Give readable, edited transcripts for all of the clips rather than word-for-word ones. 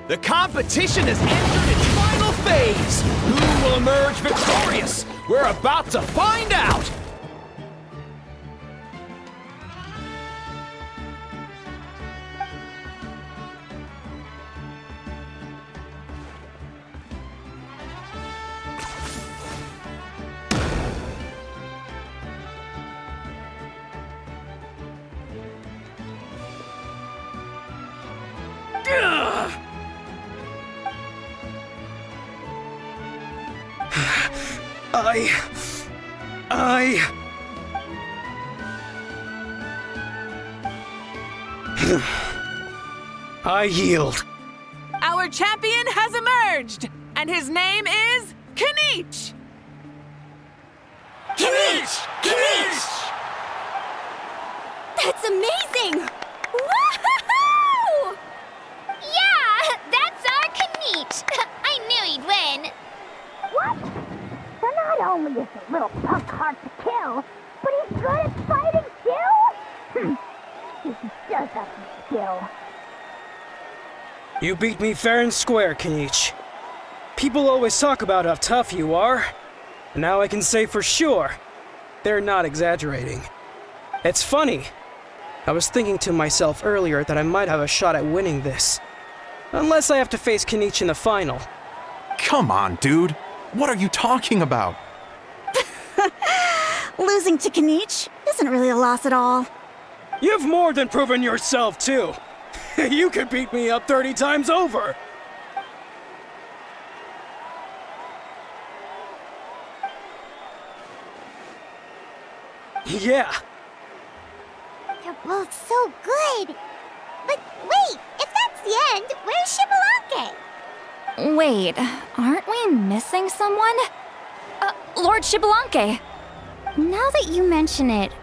The competition has entered its final phase! Who will emerge victorious? We're about to find out! I yield. Our champion has emerged, and his name is Kinich! Kinich! Kinich! That's amazing! Woohoo! Yeah, that's our Kinich! I knew he'd win! What? So not only is the little punk hard to kill, but he's good at fighting too? He does have some skill. You beat me fair and square, Kinich. People always talk about how tough you are. And now I can say for sure, they're not exaggerating. It's funny. I was thinking to myself earlier that I might have a shot at winning this. Unless I have to face Kinich in the final. Come on, dude. What are you talking about? Losing to Kinich isn't really a loss at all. You've more than proven yourself, too. You could beat me up 30 times over. Yeah. They're both so good. But wait, if that's the end, where's Xbalanque? Wait, aren't we missing someone? Lord Xbalanque. Now that you mention it,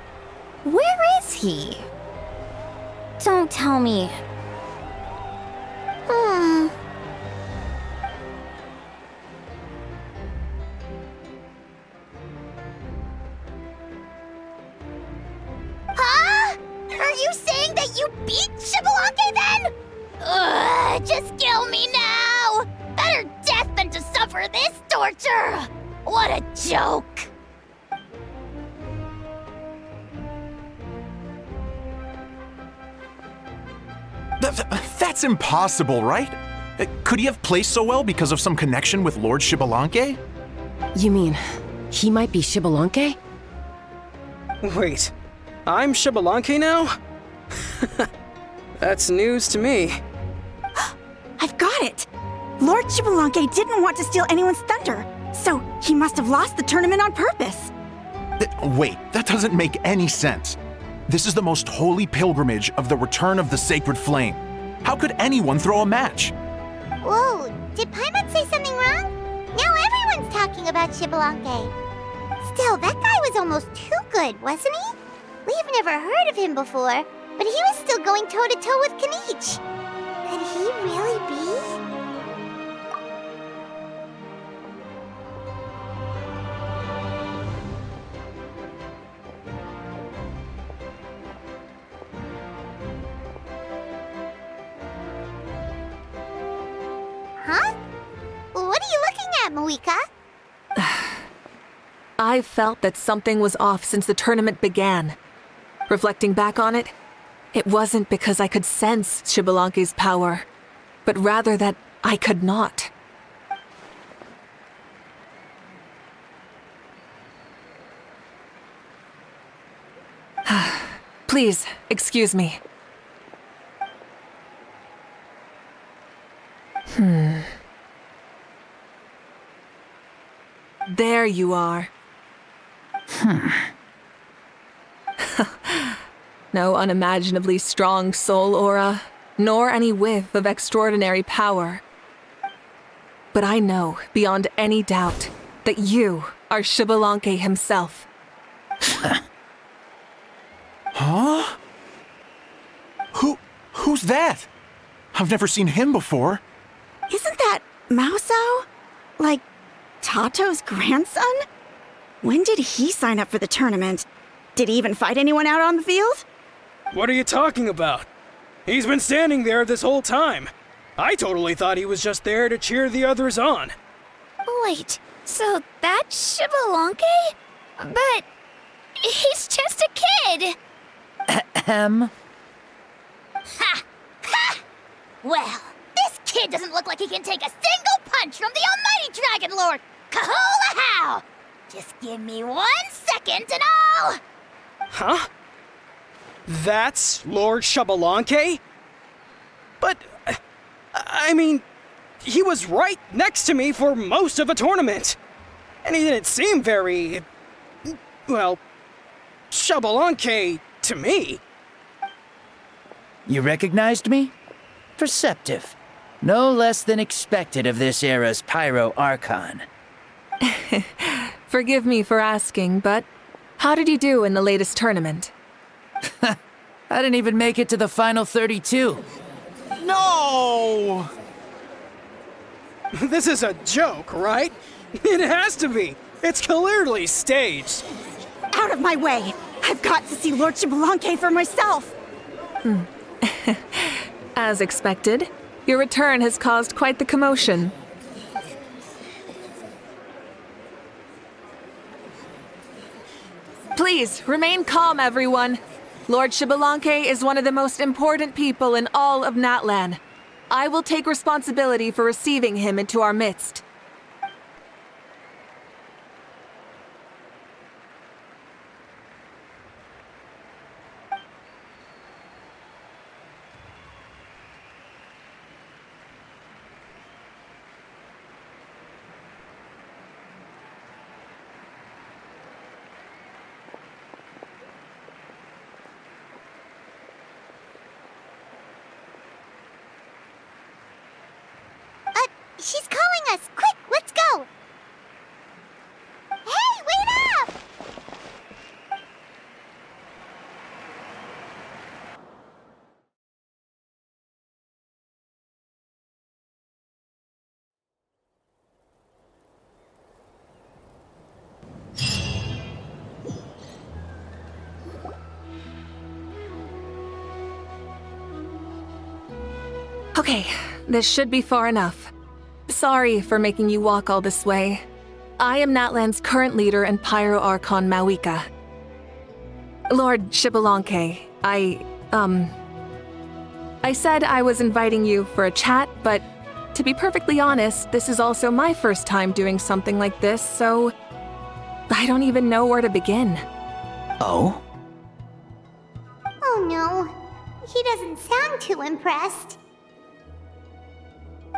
where is he? Don't tell me. Huh? Are you saying that you beat Xbalanque then? Ugh, just kill me now! Better death than to suffer this torture! What a joke! That's impossible, right? Could he have placed so well because of some connection with Lord Xbalanque? You mean, he might be Xbalanque? Wait, I'm Xbalanque now? That's news to me. I've got it! Lord Xbalanque didn't want to steal anyone's thunder, so he must have lost the tournament on purpose. Wait, that doesn't make any sense. This is the most holy pilgrimage of the return of the sacred flame. How could anyone throw a match? Whoa, did Paimon say something wrong? Now everyone's talking about Xbalanque. Still, that guy was almost too good, wasn't he? We've never heard of him before, but he was still going toe-to-toe with Kinich. Could he really be? Huh? What are you looking at, Mavuika? I felt that something was off since the tournament began. Reflecting back on it, it wasn't because I could sense Xbalanque's power, but rather that I could not. Please, excuse me. There you are. No unimaginably strong soul aura, nor any whiff of extraordinary power. But I know, beyond any doubt, that you are Xbalanque himself. Huh? Who's that? I've never seen him before. Isn't that Mauso? Like, Tato's grandson? When did he sign up for the tournament? Did he even fight anyone out on the field? What are you talking about? He's been standing there this whole time. I totally thought he was just there to cheer the others on. Wait, so that's Xbalanque? But he's just a kid! Ahem. Ha! Ha! Well, this kid doesn't look like he can take a single punch from the almighty Dragon Lord! Kahola how! Just give me 1 second and I'll... Huh? That's Lord Xbalanque? But, I mean, he was right next to me for most of a tournament. And he didn't seem very, well, Xbalanque to me. You recognized me? Perceptive. No less than expected of this era's Pyro Archon. Forgive me for asking, but how did you do in the latest tournament? I didn't even make it to the final 32. No! This is a joke, right? It has to be. It's clearly staged. Out of my way! I've got to see Lord Xbalanque for myself! As expected, your return has caused quite the commotion. Please, remain calm, everyone. Lord Xbalanque is one of the most important people in all of Natlan. I will take responsibility for receiving him into our midst. She's calling us! Quick, let's go! Hey, wait up! Okay, this should be far enough. Sorry for making you walk all this way. I am Natlan's current leader and Pyro Archon Mavuika. Lord Xbalanque, I said I was inviting you for a chat, but to be perfectly honest, this is also my first time doing something like this, so I don't even know where to begin. Oh? Oh no, he doesn't sound too impressed.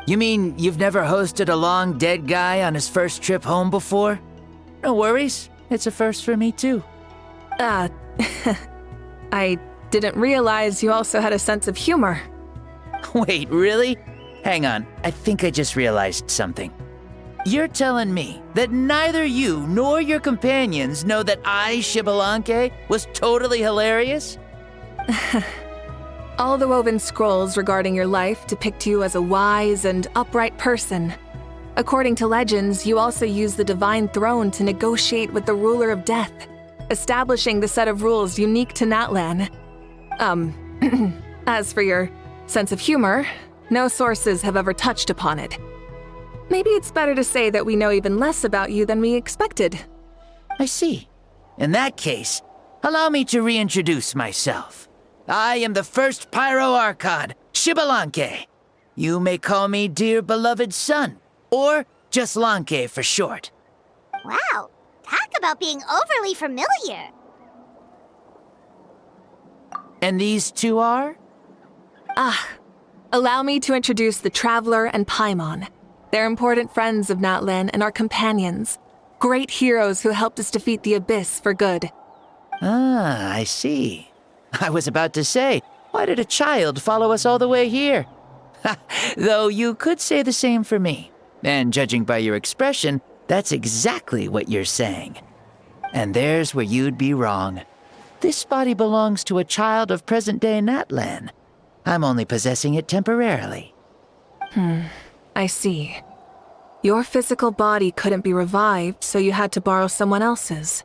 You mean you've never hosted a long dead guy on his first trip home before? No worries, it's a first for me too. I didn't realize you also had a sense of humor. Wait, really? Hang on, I think I just realized something. You're telling me that neither you nor your companions know that I, Xbalanque, was totally hilarious? All the woven scrolls regarding your life depict you as a wise and upright person. According to legends, you also use the divine throne to negotiate with the ruler of death, establishing the set of rules unique to Natlan. As for your sense of humor, no sources have ever touched upon it. Maybe it's better to say that we know even less about you than we expected. I see. In that case, allow me to reintroduce myself. I am the first Pyro Archon, Xbalanque. You may call me dear beloved son, or just Lanque for short. Wow, talk about being overly familiar. And these two are? Allow me to introduce the Traveler and Paimon. They're important friends of Natlan and our companions. Great heroes who helped us defeat the Abyss for good. Ah, I see. I was about to say, why did a child follow us all the way here? Though you could say the same for me. And judging by your expression, that's exactly what you're saying. And there's where you'd be wrong. This body belongs to a child of present-day Natlan. I'm only possessing it temporarily. I see. Your physical body couldn't be revived, so you had to borrow someone else's.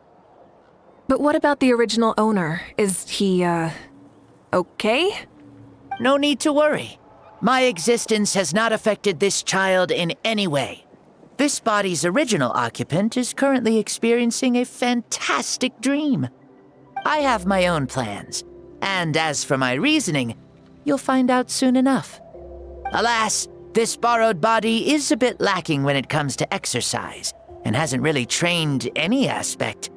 But what about the original owner? Is he, okay? No need to worry. My existence has not affected this child in any way. This body's original occupant is currently experiencing a fantastic dream. I have my own plans, and as for my reasoning, you'll find out soon enough. Alas, this borrowed body is a bit lacking when it comes to exercise, and hasn't really trained any aspect.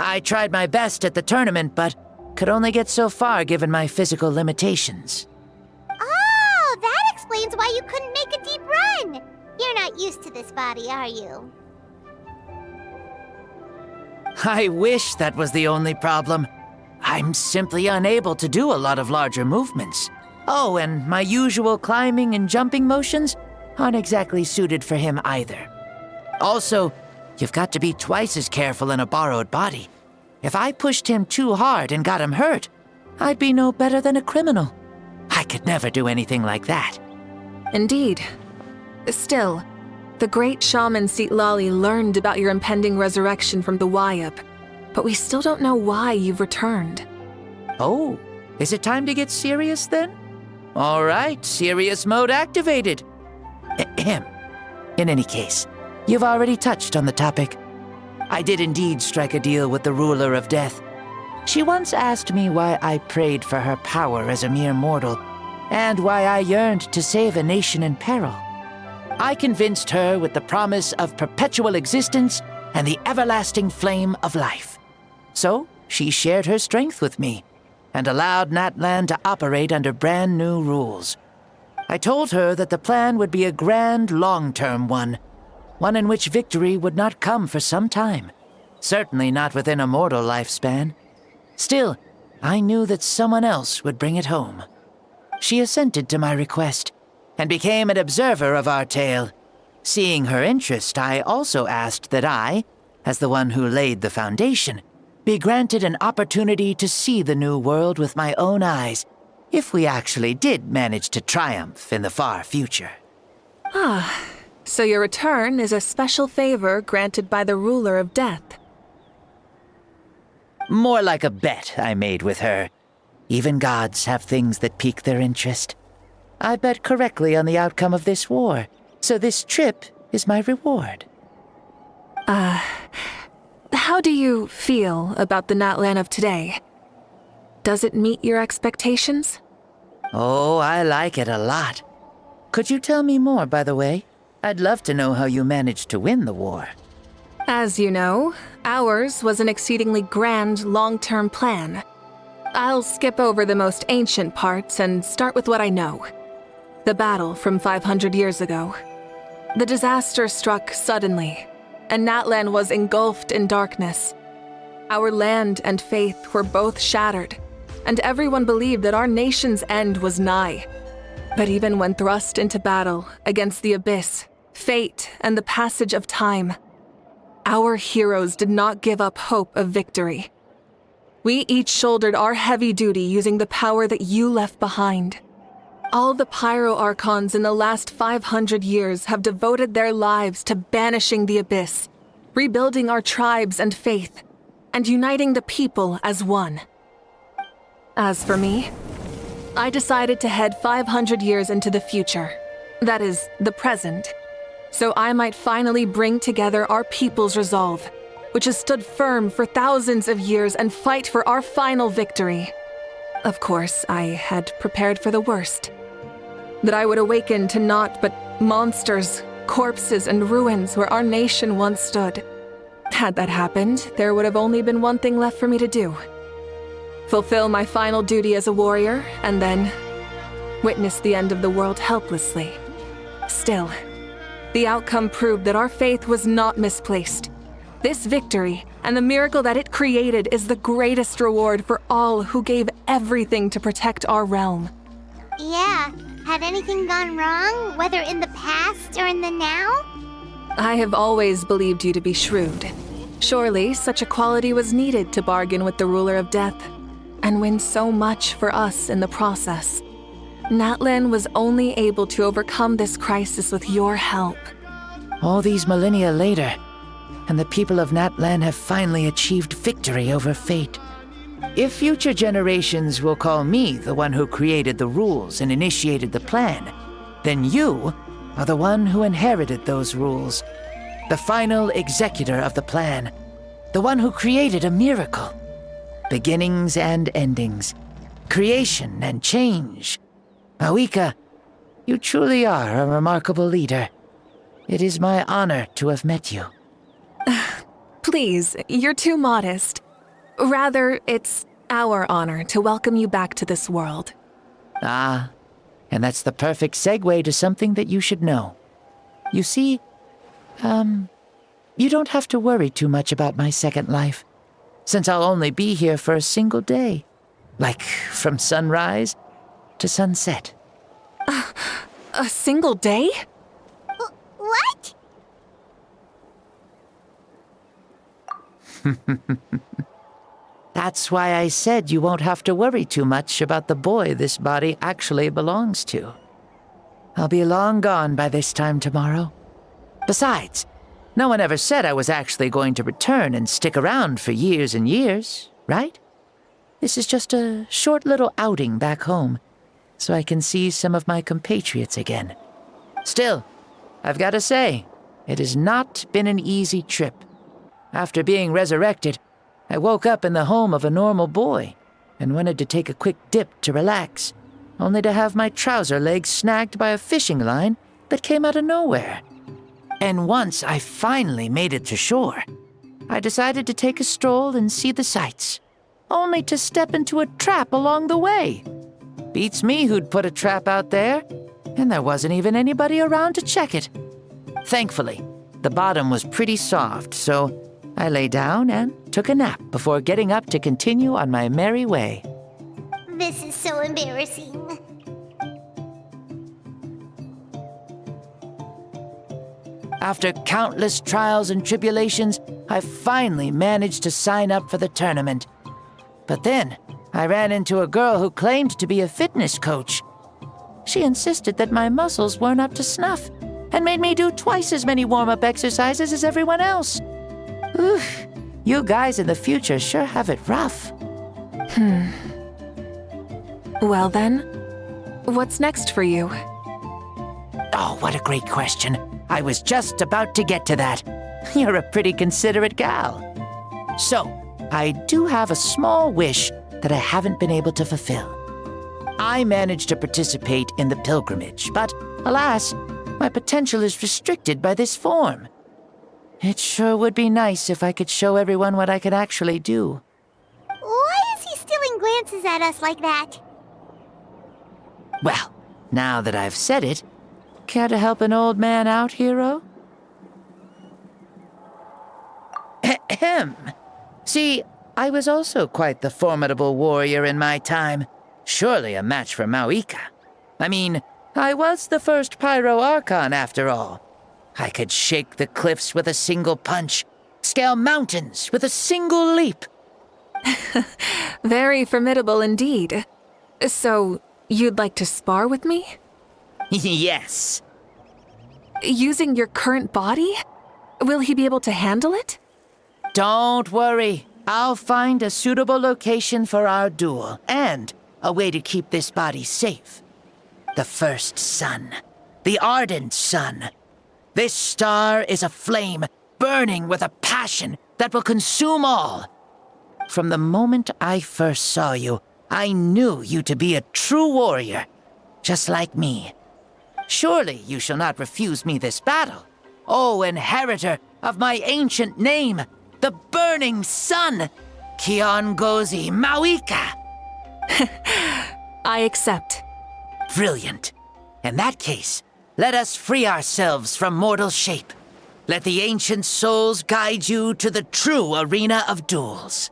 I tried my best at the tournament, but could only get so far given my physical limitations. Oh, that explains why you couldn't make a deep run! You're not used to this body, are you? I wish that was the only problem. I'm simply unable to do a lot of larger movements. Oh, and my usual climbing and jumping motions aren't exactly suited for him either. Also, you've got to be twice as careful in a borrowed body. If I pushed him too hard and got him hurt, I'd be no better than a criminal. I could never do anything like that. Indeed. Still, the great shaman Lali learned about your impending resurrection from the Wayup, but we still don't know why you've returned. Oh, is it time to get serious then? All right, serious mode activated. Ahem. In any case, you've already touched on the topic. I did indeed strike a deal with the ruler of death. She once asked me why I prayed for her power as a mere mortal, and why I yearned to save a nation in peril. I convinced her with the promise of perpetual existence and the everlasting flame of life. So, she shared her strength with me, and allowed Natlan to operate under brand new rules. I told her that the plan would be a grand, long-term one in which victory would not come for some time, certainly not within a mortal lifespan. Still, I knew that someone else would bring it home. She assented to my request, and became an observer of our tale. Seeing her interest, I also asked that I, as the one who laid the foundation, be granted an opportunity to see the new world with my own eyes, if we actually did manage to triumph in the far future. Ah, so your return is a special favor granted by the ruler of death. More like a bet I made with her. Even gods have things that pique their interest. I bet correctly on the outcome of this war, so this trip is my reward. How do you feel about the Natlan of today? Does it meet your expectations? Oh, I like it a lot. Could you tell me more, by the way? I'd love to know how you managed to win the war. As you know, ours was an exceedingly grand, long-term plan. I'll skip over the most ancient parts and start with what I know. The battle from 500 years ago. The disaster struck suddenly, and Natlan was engulfed in darkness. Our land and faith were both shattered, and everyone believed that our nation's end was nigh. But even when thrust into battle against the abyss, fate, and the passage of time, our heroes did not give up hope of victory. We each shouldered our heavy duty using the power that you left behind. All the pyro archons in the last 500 years have devoted their lives to banishing the abyss, rebuilding our tribes and faith, and uniting the people as one. As for me, I decided to head 500 years into the future, that is, the present, so I might finally bring together our people's resolve, which has stood firm for thousands of years, and fight for our final victory. Of course, I had prepared for the worst. That I would awaken to naught but monsters, corpses, and ruins where our nation once stood. Had that happened, there would have only been one thing left for me to do. Fulfill my final duty as a warrior, and then witness the end of the world helplessly. Still, the outcome proved that our faith was not misplaced. This victory, and the miracle that it created, is the greatest reward for all who gave everything to protect our realm. Yeah, had anything gone wrong, whether in the past or in the now? I have always believed you to be shrewd. Surely, such a quality was needed to bargain with the ruler of death, and win so much for us in the process. Natlan was only able to overcome this crisis with your help. All these millennia later, and the people of Natlan have finally achieved victory over fate. If future generations will call me the one who created the rules and initiated the plan, then you are the one who inherited those rules. The final executor of the plan. The one who created a miracle. Beginnings and endings. Creation and change. Mavuika, you truly are a remarkable leader. It is my honor to have met you. Please, you're too modest. Rather, it's our honor to welcome you back to this world. Ah, and that's the perfect segue to something that you should know. You see, you don't have to worry too much about my second life, since I'll only be here for a single day. Like, from sunrise to sunset. A single day? What? That's why I said you won't have to worry too much about the boy this body actually belongs to. I'll be long gone by this time tomorrow. Besides, no one ever said I was actually going to return and stick around for years and years, right? This is just a short little outing back home, so I can see some of my compatriots again. Still, I've got to say, it has not been an easy trip. After being resurrected, I woke up in the home of a normal boy and wanted to take a quick dip to relax, only to have my trouser legs snagged by a fishing line that came out of nowhere. And once I finally made it to shore, I decided to take a stroll and see the sights, only to step into a trap along the way. Beats me who'd put a trap out there, and there wasn't even anybody around to check it. Thankfully, the bottom was pretty soft, so I lay down and took a nap before getting up to continue on my merry way. This is so embarrassing. After countless trials and tribulations, I finally managed to sign up for the tournament. But then, I ran into a girl who claimed to be a fitness coach. She insisted that my muscles weren't up to snuff, and made me do twice as many warm-up exercises as everyone else. Oof, you guys in the future sure have it rough. Well then, what's next for you? Oh, what a great question. I was just about to get to that. You're a pretty considerate gal. So, I do have a small wish that I haven't been able to fulfill. I managed to participate in the pilgrimage, but alas, my potential is restricted by this form. It sure would be nice if I could show everyone what I could actually do. Why is he stealing glances at us like that? Well, now that I've said it, care to help an old man out, hero? Ahem. See, I was also quite the formidable warrior in my time. Surely a match for Mavuika. I mean, I was the first Pyro Archon after all. I could shake the cliffs with a single punch, scale mountains with a single leap. Very formidable indeed. So, you'd like to spar with me? Yes. Using your current body? Will he be able to handle it? Don't worry. I'll find a suitable location for our duel, and a way to keep this body safe. The first sun. The ardent sun. This star is a flame, burning with a passion that will consume all. From the moment I first saw you, I knew you to be a true warrior, just like me. Surely you shall not refuse me this battle, O inheritor of my ancient name, the burning sun, Kiongozi Mavuika. I accept. Brilliant. In that case, let us free ourselves from mortal shape. Let the ancient souls guide you to the true arena of duels.